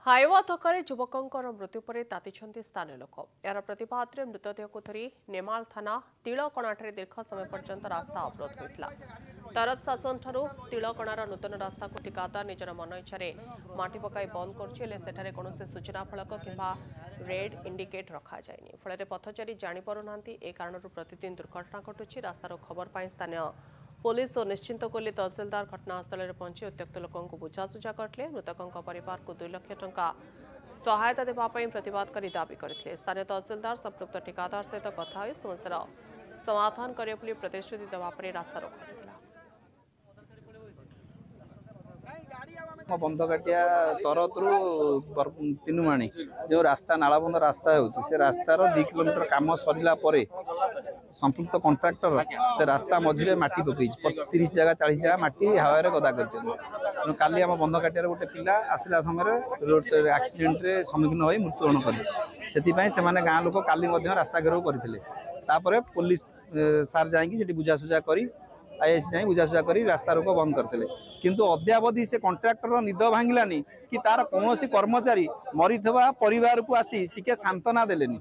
Hyva धक्का युवकों मृत्यु पर ताती स्थानीय लोक यार प्रतिवाद में मृतदेह को धरी नेमाल थाना तिलकणाठे दीर्घ समय पर्यंत रास्ता अवरोध होता। तरत शासन ठारू तिलकणार नूतन रास्ता को ठिकादार निजर मन इच्छा माटी पकाई बंद कर कौन सूचना फलक कि रेड इंडिकेट रखा जाए फल पथचारी जापना ए कारण प्रतिदिन दुर्घटना घटुची। रास्तार खबर पर स्थानीय पुलिस और निश्चिंत कोली तहसिलदार घटनास्थल में पहुंची उत्त्यक्त लोकों बुझासुझा करते। मृतकों परिवार को 2 लाख टंका सहायता देवाई प्रतिवाद कर दाबी करते। स्थानीय तहसिलदार संपृक्त ठिकादार सहित कथा समस्या समाधान करें प्रतिश्रुति देवापर रास्ता रोक बंधकाटिया तरत तीनुमाणी जो रास्ता नालबंद रास्ता से रास्तार 2 किलोमीटर काम सरला संपुक्त कंट्राक्टर से रास्ता मझे माटी पकई 30 जगह 40 जगह माटी हावे गदा कर काली आम बंधकाटियार गोटे पिला आसला समय रोड एक्सीडेंट रे सम्मुखीन हो मृत्युवरण कर गाँ लोक काली रास्ता घेराव करते। पुलिस सार जाकि बुझासुझा कर आईएस जाए बुझासुझा कर रास्ता रोक बंद करते किंतु अद्यावधि से कंट्राक्टर निद भांगिलानी कि तार कौन कर्मचारी मरी परिवार को आसी टिके सांत्वना देलेनी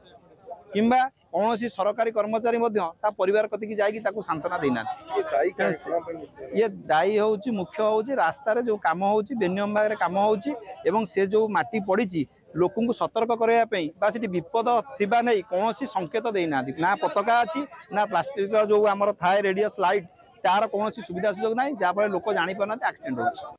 किंबा कौन सरकारी कर्मचारी परिवार कतिकी जाकि सांत्वना देना। ये दायी हूँ मुख्य हूँ रास्तार जो कम हो बेनियम भाग कम हो से जो माटी पड़ी लोक सतर्क करने विपद थिबा नहीं कौन संकेत देना ना पताका अच्छी ना प्लास्टिक जो आमर थाए रेडियस लाइट तार कौन सुविधा सुजोग ना जहाँफल लोक जापर एक्सीडेंट हो।